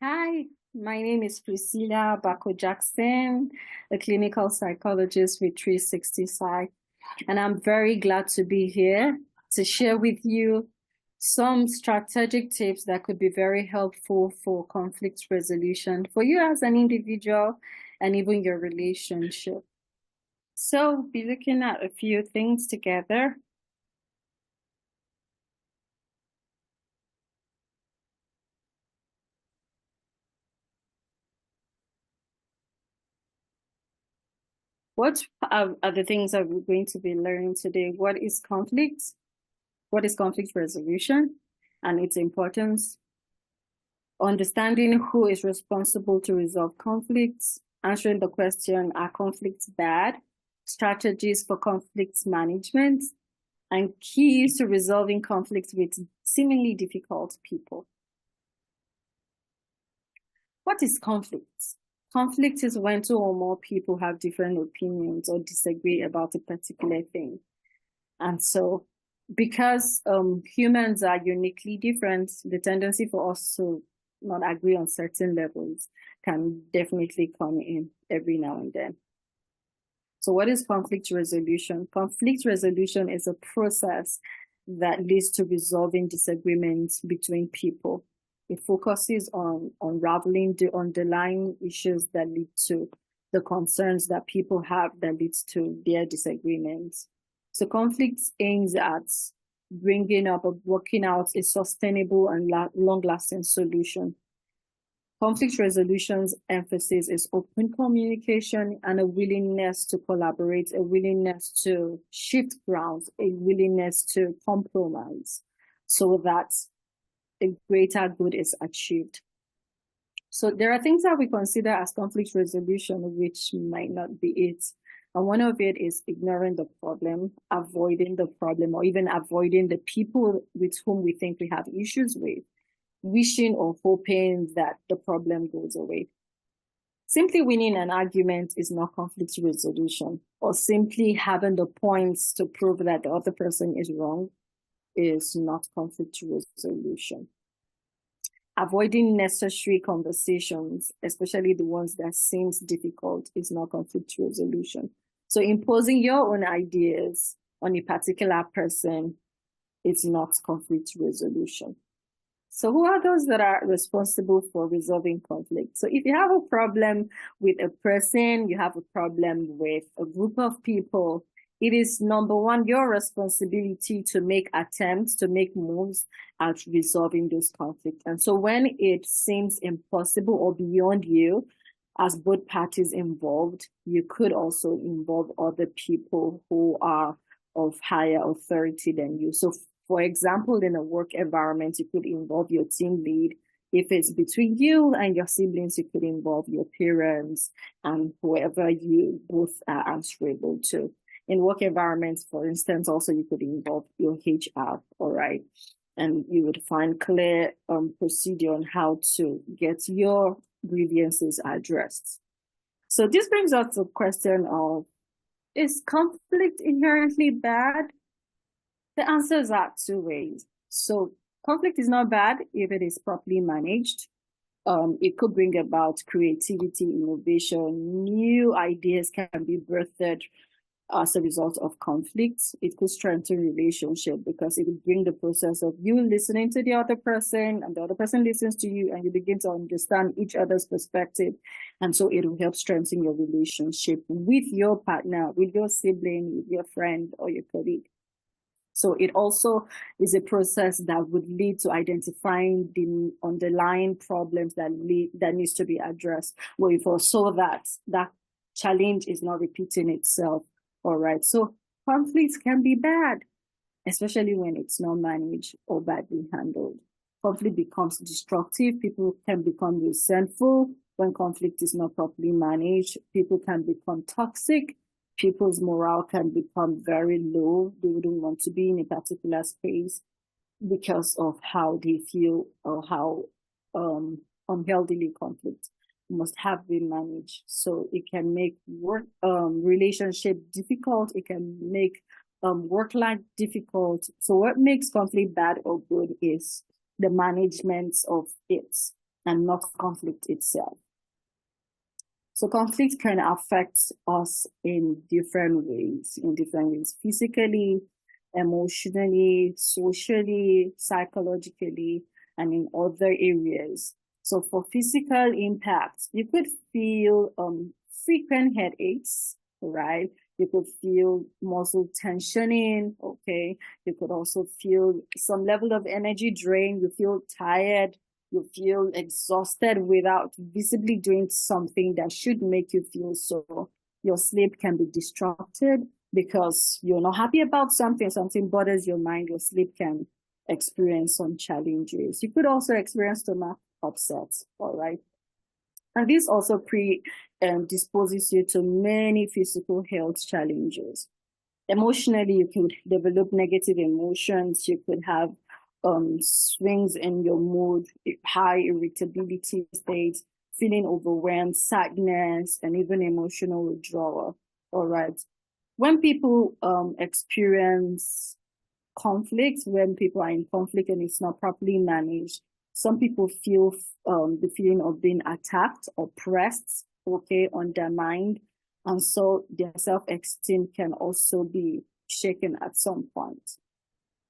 Hi, my name is Priscilla Bako Jackson, a clinical psychologist with 360 Psych, and I'm very glad to be here to share with you some strategic tips that could be very helpful for conflict resolution for you as an individual and even your relationship. So, be looking at a few things together. What are the things that we're going to be learning today? What is conflict? What is conflict resolution and its importance? Understanding who is responsible to resolve conflicts, answering the question, are conflicts bad? Strategies for conflict management, and keys to resolving conflicts with seemingly difficult people. What is conflict? Conflict is when two or more people have different opinions or disagree about a particular thing. And so, because humans are uniquely different, the tendency for us to not agree on certain levels can definitely come in every now and then. So, what is conflict resolution? Conflict resolution is a process that leads to resolving disagreements between people. It focuses on unraveling the underlying issues that lead to the concerns that people have that leads to their disagreements. So conflict aims at bringing up or working out a sustainable and long-lasting solution. Conflict resolution's emphasis is open communication and a willingness to collaborate, a willingness to shift grounds, a willingness to compromise so that a greater good is achieved. So there are things that we consider as conflict resolution, which might not be it. And one of it is ignoring the problem, avoiding the problem, or even avoiding the people with whom we think we have issues with, wishing or hoping that the problem goes away. Simply winning an argument is not conflict resolution, or simply having the points to prove that the other person is wrong is not conflict resolution. Avoiding necessary conversations, especially the ones that seems difficult, is not conflict resolution. So imposing your own ideas on a particular person is not conflict resolution. So who are those that are responsible for resolving conflict? So if you have a problem with a person, you have a problem with a group of people, it is number one, your responsibility to make attempts, to make moves at resolving those conflicts. And so when it seems impossible or beyond you, as both parties involved, you could also involve other people who are of higher authority than you. So for example, in a work environment, you could involve your team lead. If it's between you and your siblings, you could involve your parents and whoever you both are answerable to. In work environments, for instance, also you could involve your HR, all right? And you would find clear procedure on how to get your grievances addressed. So this brings us to the question of, is conflict inherently bad? The answers are two ways. So conflict is not bad if it is properly managed. It could bring about creativity, innovation, new ideas can be birthed as a result of conflicts. It could strengthen relationship because it would bring the process of you listening to the other person and the other person listens to you and you begin to understand each other's perspective. And so it will help strengthen your relationship with your partner, with your sibling, with your friend or your colleague. So it also is a process that would lead to identifying the underlying problems that needs to be addressed, where so that challenge is not repeating itself. All right. So conflicts can be bad, especially when it's not managed or badly handled. Conflict becomes destructive. People can become resentful when conflict is not properly managed. People can become toxic. People's morale can become very low. They wouldn't want to be in a particular space because of how they feel or how unhealthily conflict must have been managed. So it can make work relationship difficult. It can make work life difficult. So what makes conflict bad or good is the management of it. and not conflict itself. So conflict can affect us in different ways, physically, emotionally, socially, psychologically, and in other areas. So for physical impacts, you could feel frequent headaches, right? You could feel muscle tensioning, okay? You could also feel some level of energy drain. You feel tired. You feel exhausted without visibly doing something that should make you feel so. Your sleep can be disrupted because you're not happy about something bothers your mind. Your sleep can experience some challenges. You could also experience stomach upsets, all right? And this also predisposes you to many physical health challenges. Emotionally, you could develop negative emotions. You could have swings in your mood, high irritability states, feeling overwhelmed, sadness, and even emotional withdrawal. All right. When people experience conflict, when people are in conflict and it's not properly managed, some people feel the feeling of being attacked, oppressed, okay, undermined. And so their self-esteem can also be shaken at some point.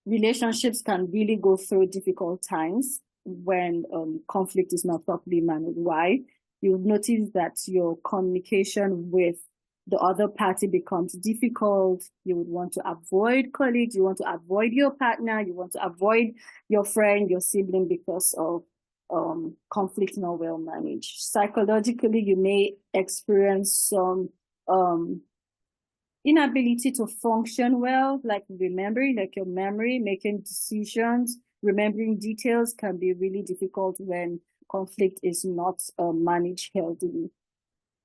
Relationships can really go through difficult times when conflict is not properly managed. Why? You'll notice that your communication with the other party becomes difficult. You would want to avoid colleagues. You want to avoid your partner. You want to avoid your friend, your sibling because of conflict not well managed. Psychologically, you may experience some inability to function well, like remembering, like your memory, making decisions, remembering details can be really difficult when conflict is not managed healthily.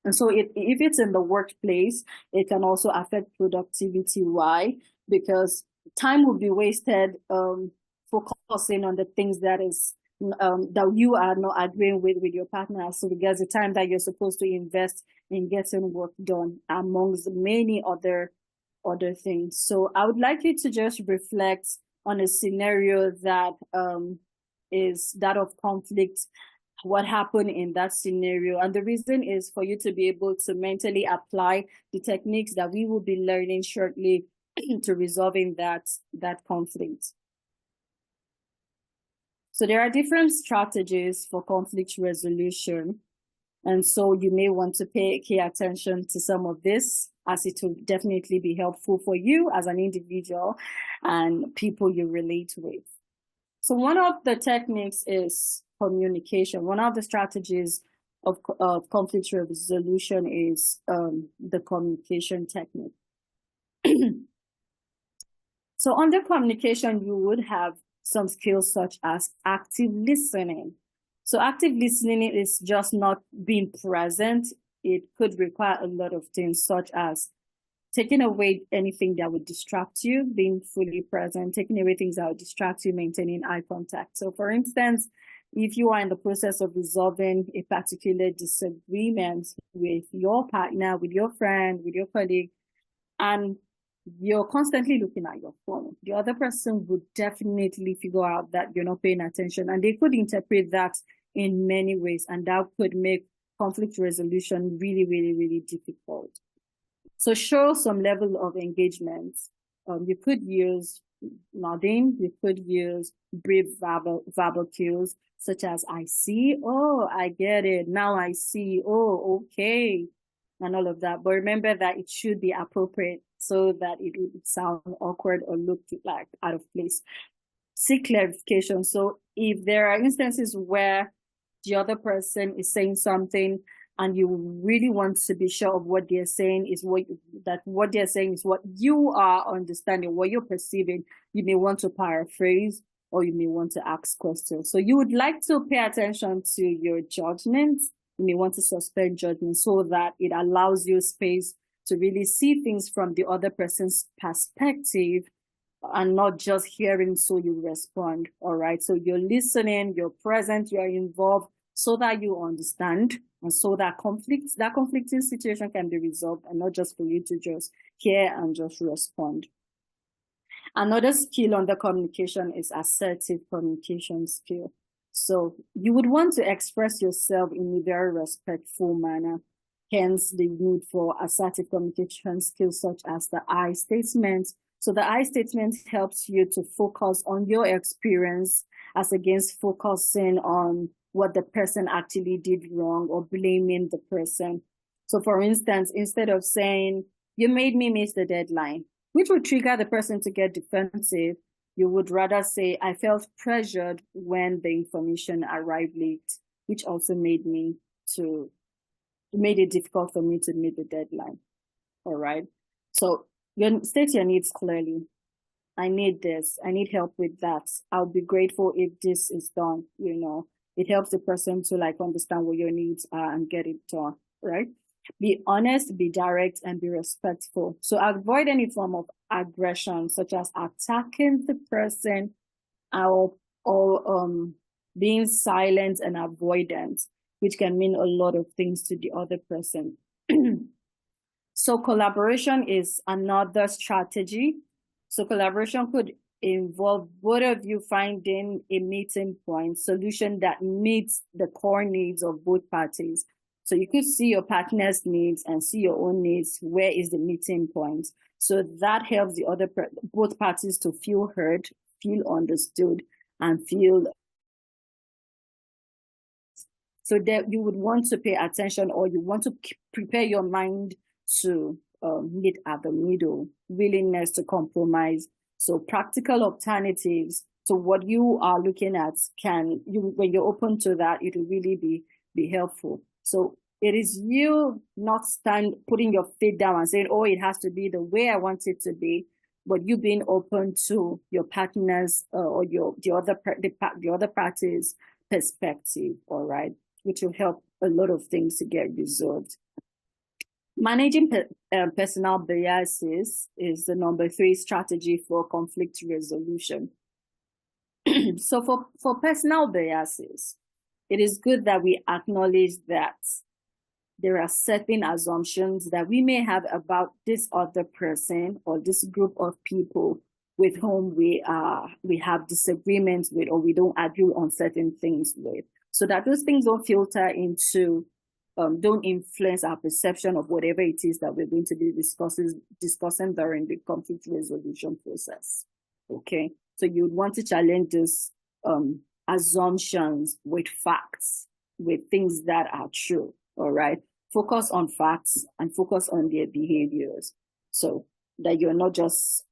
And so if it's in the workplace, it can also affect productivity. Why? Because time will be wasted focusing on the things that you are not agreeing with your partner. So there's a time that you're supposed to invest in getting work done amongst many other things. So I would like you to just reflect on a scenario that is that of conflict, what happened in that scenario. And the reason is for you to be able to mentally apply the techniques that we will be learning shortly to resolving that conflict. So there are different strategies for conflict resolution. And so you may want to pay attention to some of this, as it will definitely be helpful for you as an individual and people you relate with. So one of the techniques is communication. One of the strategies of conflict resolution is the communication technique. So under communication, you would have some skills such as active listening. So active listening is just not being present. It could require a lot of things, such as taking away anything that would distract you, being fully present, taking away things that would distract you, maintaining eye contact. So for instance, if you are in the process of resolving a particular disagreement with your partner, with your friend, with your colleague, and you're constantly looking at your phone, the other person would definitely figure out that you're not paying attention, and they could interpret that in many ways, and that could make conflict resolution really, really, really difficult. So show some level of engagement. You could use nodding. You could use brief verbal cues, such as "I see," "Oh, I get it," "Now I see," "Oh, okay," and all of that. But remember that it should be appropriate so that it would sound awkward or look like out of place. Seek clarification. So if there are instances where the other person is saying something and you really want to be sure of what they're saying is what they're saying is what you are understanding, what you're perceiving, you may want to paraphrase or you may want to ask questions. So you would like to pay attention to your judgment. You may want to suspend judgment so that it allows you space to really see things from the other person's perspective and not just hearing so you respond. All right. So you're listening, you're present, you're involved so that you understand and so that conflicting situation can be resolved and not just for you to just hear and just respond. Another skill under communication is assertive communication skill. So you would want to express yourself in a very respectful manner. Hence the need for assertive communication skills such as the I statement. So the I statement helps you to focus on your experience as against focusing on what the person actually did wrong or blaming the person. So for instance, instead of saying, you made me miss the deadline, which would trigger the person to get defensive, you would rather say, I felt pressured when the information arrived late, which also made it difficult for me to meet the deadline. All right. So you state your needs clearly. I need this. I need help with that. I'll be grateful if this is done. It helps the person to understand what your needs are and get it done. Right. Be honest, be direct, and be respectful. So avoid any form of aggression, such as attacking the person or being silent and avoidant, which can mean a lot of things to the other person. So collaboration is another strategy. So collaboration could involve both of you finding a meeting point, solution that meets the core needs of both parties. So you could see your partner's needs and see your own needs. Where is the meeting point? So that helps both parties to feel heard, feel understood, and feel so that you would want to pay attention, or you want to prepare your mind to meet at the middle, willingness to compromise. So practical alternatives to what you are looking at when you're open to that, it will really be helpful. So it is you not putting your feet down and saying, oh, it has to be the way I want it to be, but you being open to your partner's or the other party's perspective, all right, which will help a lot of things to get resolved. Managing personal biases is the number 3 strategy for conflict resolution. So for personal biases, it is good that we acknowledge that there are certain assumptions that we may have about this other person or this group of people with whom we have disagreements with, or we don't agree on certain things with, so that those things don't filter into, don't influence our perception of whatever it is that we're going to be discussing during the conflict resolution process. Okay, so you would want to challenge those assumptions with facts, with things that are true. All right, focus on facts and focus on their behaviors, so that you're not just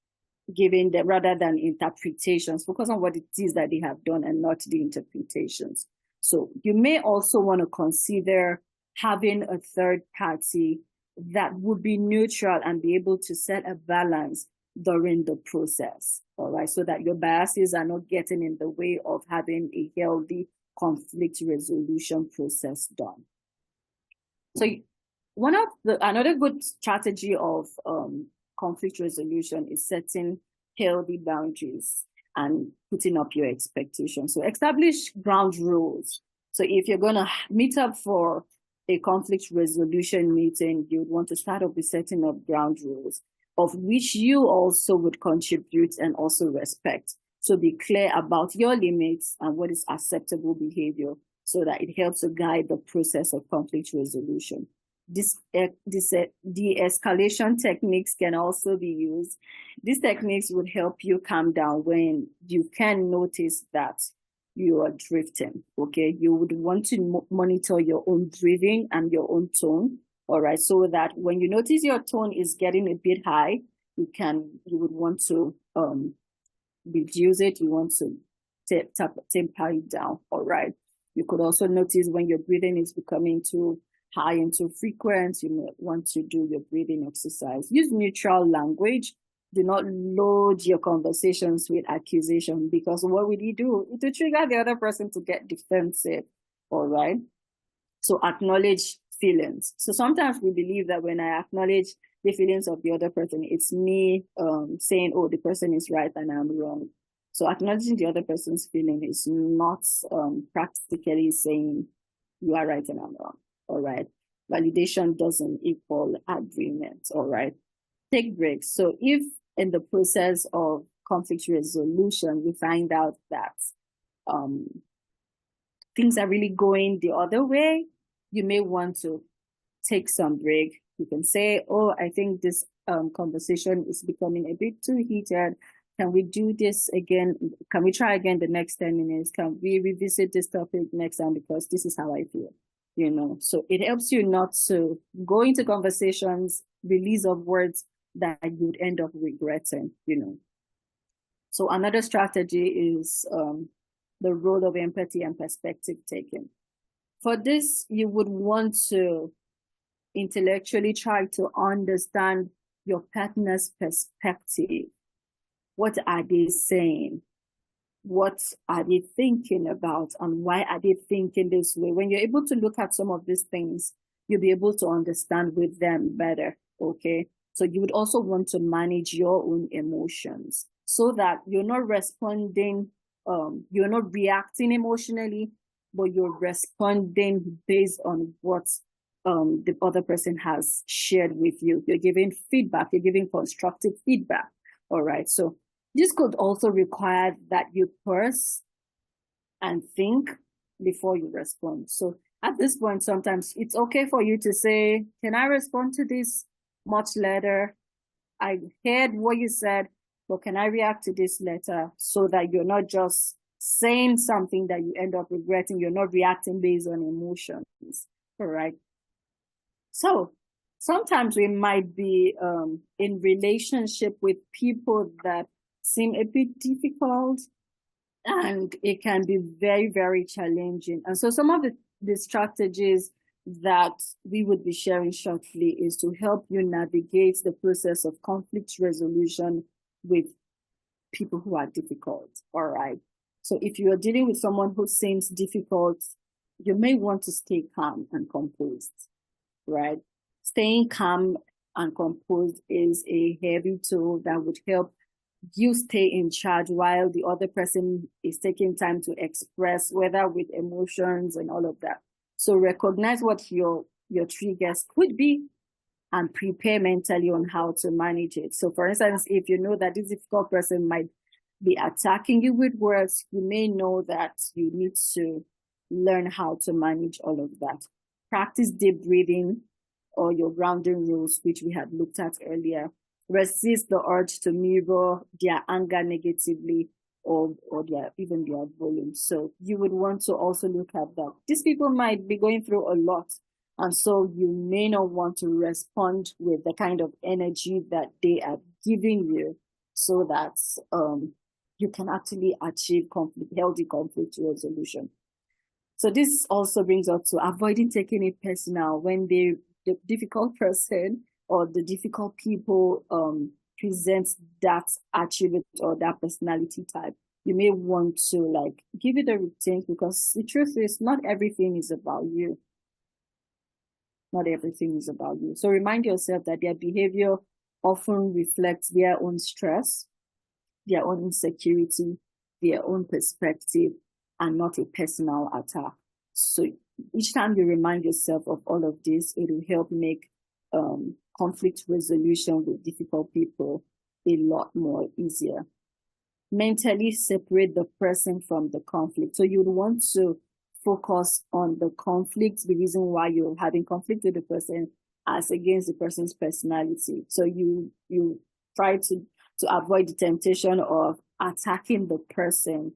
giving them, rather than interpretations, focus on what it is that they have done and not the interpretations. So you may also want to consider having a third party that would be neutral and be able to set a balance during the process, all right, so that your biases are not getting in the way of having a healthy conflict resolution process done. So another good strategy of conflict resolution is setting healthy boundaries and putting up your expectations. So establish ground rules. So if you're going to meet up for a conflict resolution meeting, you would want to start off with setting up ground rules, of which you also would contribute and also respect. So be clear about your limits and what is acceptable behavior, so that it helps to guide the process of conflict resolution. De-escalation techniques can also be used. These techniques would help you calm down when you can notice that you are drifting. Okay, you would want to monitor your own breathing and your own tone. All right, so that when you notice your tone is getting a bit high, you would want to reduce it. You want to temper it down. All right. You could also notice when your breathing is becoming too high and too frequent, you may want to do your breathing exercise. Use neutral language. Do not load your conversations with accusation, because what will you do? It will trigger the other person to get defensive. All right. So acknowledge feelings. So sometimes we believe that when I acknowledge the feelings of the other person, it's me saying, oh, the person is right and I'm wrong. So acknowledging the other person's feeling is not practically saying you are right and I'm wrong. All right. Validation doesn't equal agreement. All right. Take breaks. So if in the process of conflict resolution, you find out that things are really going the other way, you may want to take some break. You can say, oh, I think this conversation is becoming a bit too heated. Can we do this again? Can we try again the next 10 minutes? Can we revisit this topic next time? Because this is how I feel, you know? So it helps you not to go into conversations, release of words that you'd end up regretting, you know? So another strategy is the role of empathy and perspective taking. For this, you would want to intellectually try to understand your partner's perspective. What are they saying? What are they thinking about? And why are they thinking this way? When you're able to look at some of these things, you'll be able to understand with them better, okay? So you would also want to manage your own emotions so that you're not responding, you're not reacting emotionally, but you're responding based on what the other person has shared with you. You're giving feedback, you're giving constructive feedback, all right? So this could also require that you pause and think before you respond. So at this point, sometimes it's okay for you to say, can I respond to this much later? I heard what you said, but can I react to this later, so that you're not just saying something that you end up regretting. You're not reacting based on emotions, all right? So sometimes we might be in relationship with people that seem a bit difficult, and it can be very, very challenging. And so some of the strategies that we would be sharing shortly is to help you navigate the process of conflict resolution with people who are difficult, all right? So if you are dealing with someone who seems difficult, you may want to stay calm and composed, right? Staying calm and composed is a heavy tool that would help you stay in charge while the other person is taking time to express, whether with emotions and all of that. So recognize what your triggers could be and prepare mentally on how to manage it. So for instance, if you know that this difficult person might be attacking you with words, you may know that you need to learn how to manage all of that. Practice deep breathing or your grounding rules, which we had looked at earlier. Resist the urge to mirror their anger negatively or even their volume. So you would want to also look at that. These people might be going through a lot, and so you may not want to respond with the kind of energy that they are giving you, so that you can actually achieve healthy conflict resolution. So this also brings us to avoiding taking it personal when the difficult person or the difficult people present that attribute or that personality type. You may want to like give it a rethink, because the truth is not everything is about you. Not everything is about you. So remind yourself that their behavior often reflects their own stress, their own insecurity, their own perspective, and not a personal attack. So each time you remind yourself of all of this, it will help make conflict resolution with difficult people a lot more easier. Mentally separate the person from the conflict. So you'd want to focus on the conflict, the reason why you're having conflict with the person, as against the person's personality. So you try to avoid the temptation of attacking the person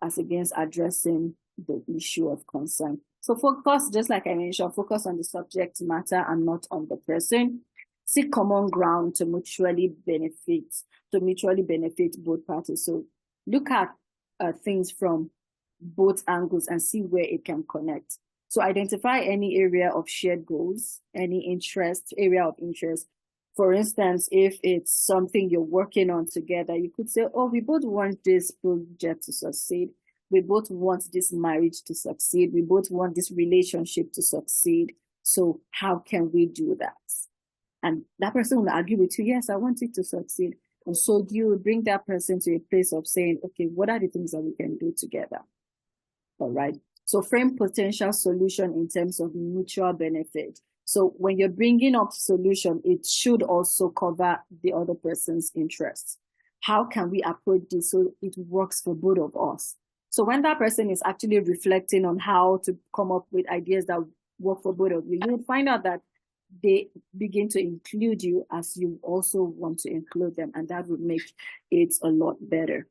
as against addressing the issue of concern. So focus, just like I mentioned, focus on the subject matter and not on the person. Seek common ground to mutually benefit both parties. So look at things from both angles and see where it can connect. So identify any area of shared goals, any area of interest. For instance, if it's something you're working on together, you could say, oh, we both want this project to succeed. We both want this marriage to succeed. We both want this relationship to succeed. So how can we do that? And that person will argue with you, yes, I want it to succeed. And so you will bring that person to a place of saying, okay, what are the things that we can do together? All right. So frame potential solution in terms of mutual benefit. So when you're bringing up solution, it should also cover the other person's interests. How can we approach this so it works for both of us? So when that person is actually reflecting on how to come up with ideas that work for both of you, you would find out that they begin to include you as you also want to include them, and that would make it a lot better.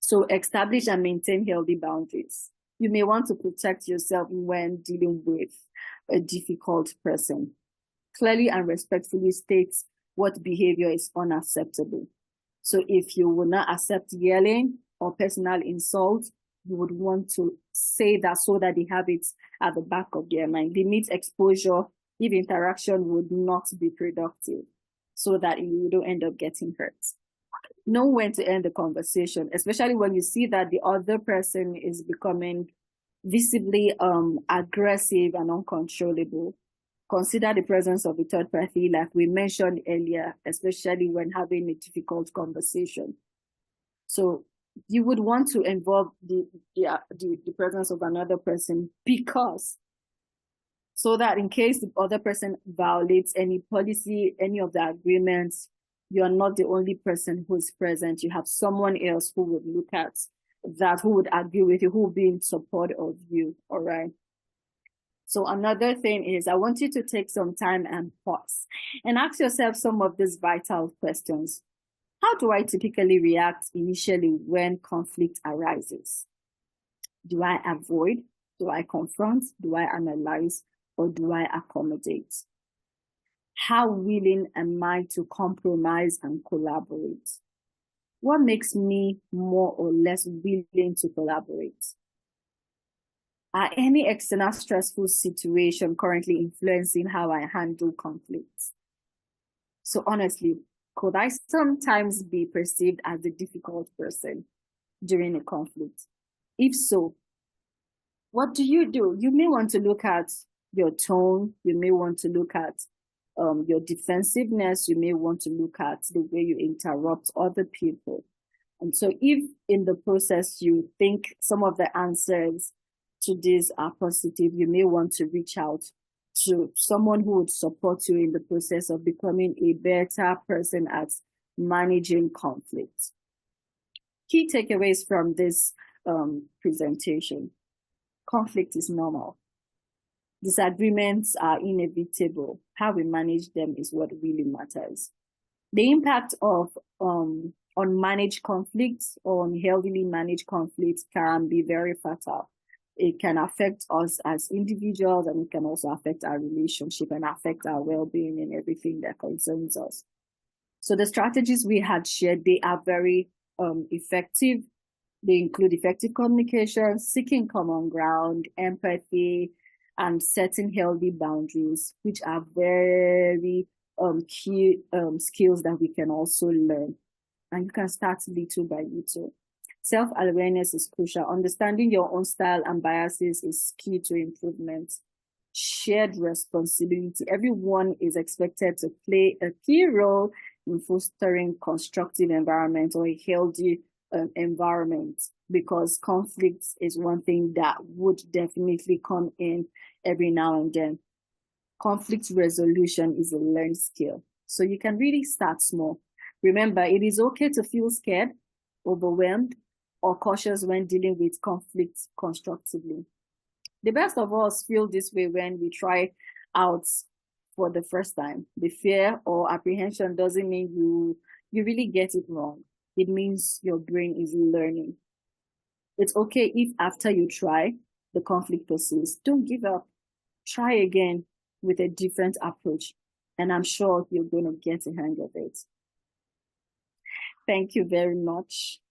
So establish and maintain healthy boundaries. You may want to protect yourself when dealing with a difficult person. Clearly and respectfully state what behavior is unacceptable. So if you will not accept yelling or personal insult, you would want to say that so that they have it at the back of their mind. Limit exposure if interaction would not be productive so that you don't end up getting hurt. Know when to end the conversation, especially when you see that the other person is becoming visibly aggressive and uncontrollable. Consider the presence of a third party, like we mentioned earlier, especially when having a difficult conversation. So you would want to involve the presence of another person, because so that in case the other person violates any policy, any of the agreements, you are not the only person who's present. You have someone else who would look at that, who would agree with you, who would be in support of you. All right. So another thing is, I want you to take some time and pause and ask yourself some of these vital questions. How do I typically react initially when conflict arises? Do I avoid? Do I confront? Do I analyze? Or do I accommodate? How willing am I to compromise and collaborate? What makes me more or less willing to collaborate? Are any external stressful situation currently influencing how I handle conflicts? So honestly, could I sometimes be perceived as the difficult person during a conflict? If so, what do? You may want to look at your tone. You may want to look at your defensiveness. You may want to look at the way you interrupt other people. And so if in the process you think some of the answers to this are positive, you may want to reach out to someone who would support you in the process of becoming a better person at managing conflict. Key takeaways from this presentation. Conflict is normal. Disagreements are inevitable. How we manage them is what really matters. The impact of unmanaged conflicts or unhealthily managed conflicts can be very fatal. It can affect us as individuals, and it can also affect our relationship and affect our well-being and everything that concerns us. So the strategies we had shared, they are very effective. They include effective communication, seeking common ground, empathy, and setting healthy boundaries, which are very key skills that we can also learn. And you can start little by little. Self-awareness is crucial. Understanding your own style and biases is key to improvement. Shared responsibility. Everyone is expected to play a key role in fostering constructive environment or a healthy environment, because conflict is one thing that would definitely come in every now and then. Conflict resolution is a learned skill. So you can really start small. Remember, it is okay to feel scared, overwhelmed, or cautious when dealing with conflict constructively. The best of us feel this way when we try out for the first time. The fear or apprehension doesn't mean you really get it wrong. It means your brain is learning. It's okay if after you try, the conflict persists. Don't give up. Try again with a different approach, and I'm sure you're going to get a hang of it. Thank you very much.